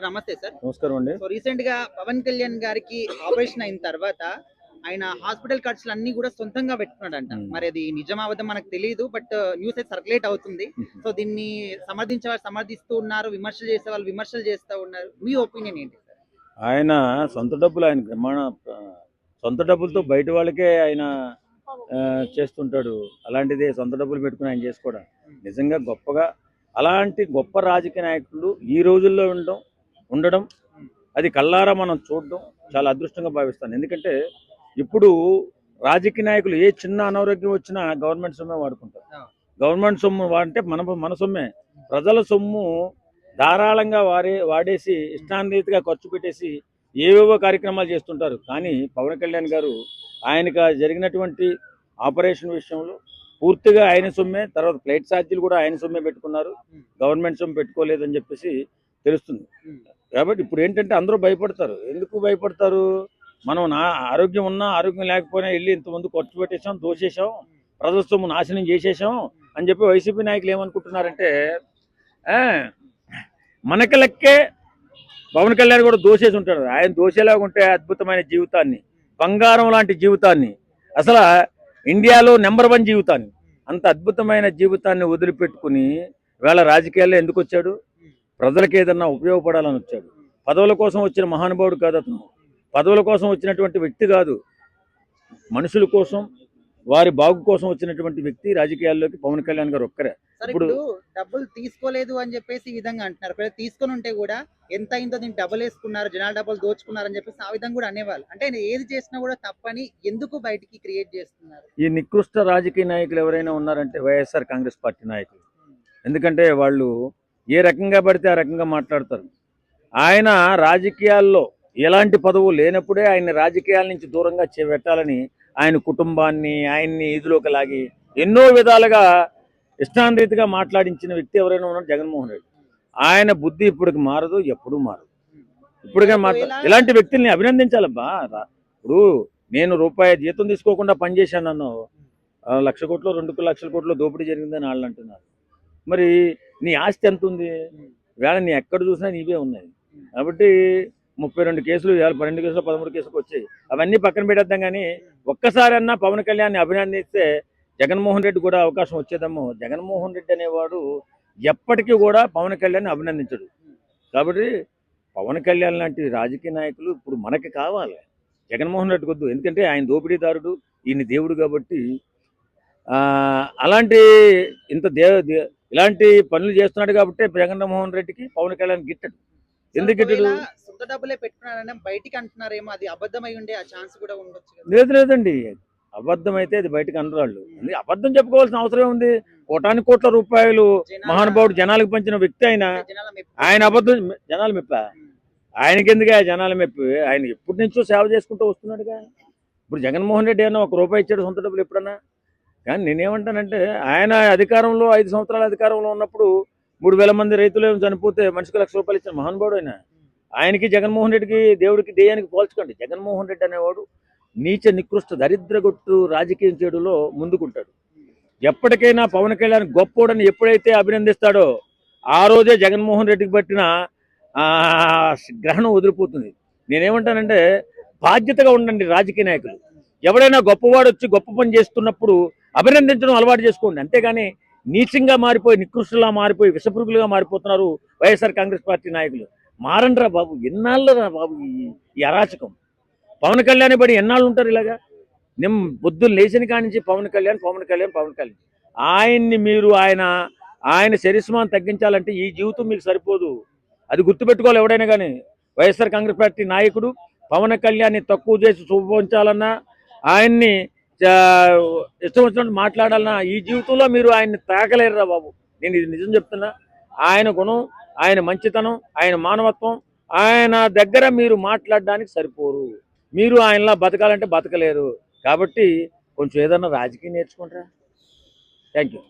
నమస్తే సార్. నమస్కారం అండి. రీసెంట్ గా పవన్ కళ్యాణ్ గారికి ఆపరేషన్ అయిన తర్వాత ఆయన హాస్పిటల్ ఖర్చులు అన్ని కూడా సొంతంగా పెట్టుకున్నాడంట. మరి అది నిజం అబద్ధం మనకు తెలియదు. బట్ న్యూస్ అయితే సర్క్యులేట్ అవుతుంది. సో దీన్ని సమర్థించే వాళ్ళు సమర్థిస్తూ ఉన్నారు, విమర్శలు చేసే వాళ్ళు విమర్శలు చేస్తూ ఉన్నారు. మీ ఒపీనియన్ ఏంటి సార్? ఆయన సొంత డబ్బులు ఆయన సొంత డబ్బులతో బయట వాళ్ళకే ఆయన చేస్తుంటాడు. అలాంటిది సొంత డబ్బులు పెట్టుకుని ఆయన చేసుకోవడం నిజంగా గొప్పగా. అలాంటి గొప్ప రాజకీయ నాయకులు ఈ రోజుల్లో ఉండడం అది కళ్ళారా మనం చూడడం చాలా అదృష్టంగా భావిస్తాను. ఎందుకంటే ఇప్పుడు రాజకీయ నాయకులు ఏ చిన్న అనారోగ్యం వచ్చినా గవర్నమెంట్ సొమ్మే వాడుకుంటారు. గవర్నమెంట్ సొమ్ము అంటే మన సొమ్మే, ప్రజల సొమ్ము ధారాళంగా వాడేసి ఇష్టాన్రీతిగా ఖర్చు పెట్టేసి ఏవేవో కార్యక్రమాలు చేస్తుంటారు. కానీ పవన్ కళ్యాణ్ గారు ఆయనకు జరిగినటువంటి ఆపరేషన్ విషయంలో పూర్తిగా ఆయన సొమ్మే, తర్వాత ఫ్లైట్ ఛార్జీలు కూడా ఆయన సొమ్మే పెట్టుకున్నారు, గవర్నమెంట్ సొమ్ము పెట్టుకోలేదని చెప్పేసి తెలుస్తుంది. కాబట్టి ఇప్పుడు ఏంటంటే అందరూ భయపడతారు. ఎందుకు భయపడతారు? మనం ఆరోగ్యం ఉన్నా ఆరోగ్యం లేకపోయినా వెళ్ళి ఇంతమంది ఖర్చు పెట్టేసాం, దోచేసాం, ప్రజల సొమ్ము నాశనం చేసేసాం అని చెప్పి వైసీపీ నాయకులు ఏమనుకుంటున్నారంటే మనకి లెక్కే పవన్ కళ్యాణ్ కూడా దోసేసి ఉంటాడు. ఆయన దోసేలాగా ఉంటే అద్భుతమైన జీవితాన్ని, బంగారం లాంటి జీవితాన్ని, అసలు ఇండియాలో నెంబర్ 1 జీవితాన్ని, అంత అద్భుతమైన జీవితాన్ని వదిలిపెట్టుకుని వేళ రాజకీయాల్లో ఎందుకు వచ్చాడు? ప్రజలకు ఏదన్నా ఉపయోగపడాలని వచ్చాడు. పదవుల కోసం వచ్చిన మహానుభావుడు కాదు అతను. పదవుల కోసం వచ్చినటువంటి వ్యక్తి కాదు. మనుషుల కోసం, వారి బాగు కోసం వచ్చినటువంటి వ్యక్తి రాజకీయాల్లోకి పవన్ కళ్యాణ్ గారు ఒక్కరే. ఇప్పుడు డబ్బులు తీసుకోలేదు అని చెప్పేసి ఈ విధంగా అంటున్నారు. తీసుకొని ఉంటే కూడా ఎంత అయిందో దీన్ని డబ్బులు వేసుకున్నారు, జనాలు డబ్బులు దోచుకున్నారు అని చెప్పేసి ఆ విధంగా కూడా అనేవాళ్ళు. అంటే ఏది చేసినా కూడా తప్పని ఎందుకు బయటికి క్రియేట్ చేస్తున్నారు? ఈ నికృష్ట రాజకీయ నాయకులు ఎవరైనా ఉన్నారంటే వైఎస్ఆర్ కాంగ్రెస్ పార్టీ నాయకులు. ఎందుకంటే వాళ్ళు ఏ రకంగా పడితే ఆ రకంగా మాట్లాడతారు. ఆయన రాజకీయాల్లో ఎలాంటి పదవు లేనప్పుడే ఆయన రాజకీయాల నుంచి దూరంగా పెట్టాలని ఆయన కుటుంబాన్ని, ఆయన్ని ఇదిలోకి లాగి ఎన్నో విధాలుగా ఇష్టాన్రీతిగా మాట్లాడించిన వ్యక్తి ఎవరైనా ఉన్నారు జగన్మోహన్ రెడ్డి. ఆయన బుద్ధి ఇప్పటికి మారదు, ఎప్పుడూ మారదు. ఇప్పటికే ఇలాంటి వ్యక్తుల్ని అభినందించాలబ్బా. ఇప్పుడు నేను రూపాయి జీతం తీసుకోకుండా పనిచేశాను అన్నావు, 1,00,000 కోట్లు 2 లక్షల కోట్లు దోపిడీ జరిగిందని వాళ్ళు అంటున్నారు. మరి నీ ఆస్తి ఎంత ఉంది? వేళ నీ ఎక్కడ చూసినా నీవే ఉన్నాయి. కాబట్టి 32 కేసులు, 12 కేసులు, 13 కేసులకు వచ్చాయి. అవన్నీ పక్కన పెట్టేద్దాం. కానీ ఒక్కసారన్నా పవన్ కళ్యాణ్ని అభినందిస్తే జగన్మోహన్ రెడ్డి కూడా అవకాశం వచ్చేదేమో. జగన్మోహన్ రెడ్డి అనేవాడు ఎప్పటికీ కూడా పవన్ కళ్యాణ్ని అభినందించడు. కాబట్టి పవన్ కళ్యాణ్ లాంటి రాజకీయ నాయకులు ఇప్పుడు మనకి కావాలి. జగన్మోహన్ రెడ్డికి వద్దు. ఎందుకంటే ఆయన దోపిడీదారుడు, ఈయన దేవుడు. కాబట్టి అలాంటి ఇలాంటి పనులు చేస్తున్నాడు కాబట్టి జగన్మోహన్ రెడ్డికి పవన్ కళ్యాణ్ గిట్టడు. ఎందుకు గిట్టడు? సొంత డబ్బులే పెట్టుకున్నారని బయటికి అంటున్నారేమో, అది అబద్ధమై ఉండే ఆ ఛాన్స్ కూడా ఉండొచ్చు. లేదండి, అబద్ధం అయితే అది బయటకు అనరాళ్ళు. అబద్ధం చెప్పుకోవాల్సిన అవసరం ఉంది. కోటానికి కోట్ల రూపాయలు మహానుభావుడు జనాలకు పంచిన వ్యక్తి ఆయన అబద్ధం జనాల మెప్ప. ఆయనకి ఎందుకు జనాల మెప్పి? ఆయన ఎప్పటి నుంచో సేవ చేసుకుంటూ వస్తున్నాడుగా. ఇప్పుడు జగన్మోహన్ రెడ్డి ఏమన్నా 1 రూపాయి ఇచ్చాడు సొంత డబ్బులు ఎప్పుడన్నా? కానీ నేనేమంటానంటే ఆయన అధికారంలో 5 సంవత్సరాల అధికారంలో ఉన్నప్పుడు 3,000 మంది రైతులు చనిపోతే మనిషికి 1,00,000 రూపాయలు ఇచ్చిన మహానుభావుడు ఆయన. ఆయనకి జగన్మోహన్ రెడ్డికి, దేవుడికి, దెయ్యానికి పోల్చుకోండి. జగన్మోహన్ రెడ్డి అనేవాడు నీచ నికృష్ట దరిద్రగొట్టు రాజకీయం చేయడంలో ముందుకుంటాడు. ఎప్పటికైనా పవన్ కళ్యాణ్ గొప్పోడని ఎప్పుడైతే అభినందిస్తాడో ఆ రోజే జగన్మోహన్ రెడ్డికి పట్టిన గ్రహణం వదిలిపోతుంది. నేనేమంటానంటే బాధ్యతగా ఉండండి రాజకీయ నాయకులు. ఎవడైనా గొప్పవాడు వచ్చి గొప్ప పని చేస్తున్నప్పుడు అభినందించడం అలవాటు చేసుకోండి. అంతేగాని నీచంగా మారిపోయి, నికృష్టులా మారిపోయి, విషపురుగులుగా మారిపోతున్నారు వైఎస్ఆర్ కాంగ్రెస్ పార్టీ నాయకులు. మారండ్రా బాబు, ఎన్నాళ్ళరా బాబు ఈ అరాచకం? పవన్ కళ్యాణ్ బడి ఎన్నాళ్ళు ఉంటారు ఇలాగా? నేను పొద్దున్న లేచిన కానించి పవన్ కళ్యాణ్. ఆయన్ని మీరు ఆయన శరీస్మాన్ని తగ్గించాలంటే ఈ జీవితం మీకు సరిపోదు. అది గుర్తుపెట్టుకోవాలి ఎవడైనా కానీ. వైఎస్ఆర్ కాంగ్రెస్ పార్టీ నాయకుడు పవన్ కళ్యాణ్ని తక్కువ చేసి చూపించాలన్నా, ఆయన్ని ఇష్టం వచ్చినట్టు మాట్లాడాలన్నా ఈ జీవితంలో మీరు ఆయన్ని తాకలేరురా బాబు. నేను ఇది నిజం చెప్తున్నా. ఆయన గుణం, ఆయన మంచితనం, ఆయన మానవత్వం, ఆయన దగ్గర మీరు మాట్లాడడానికి సరిపోరు. మీరు ఆయనలా బతకాలంటే బతకలేరు. కాబట్టి కొంచెం ఏదన్నా రాజకీయం నేర్చుకుంటారా. Thank you.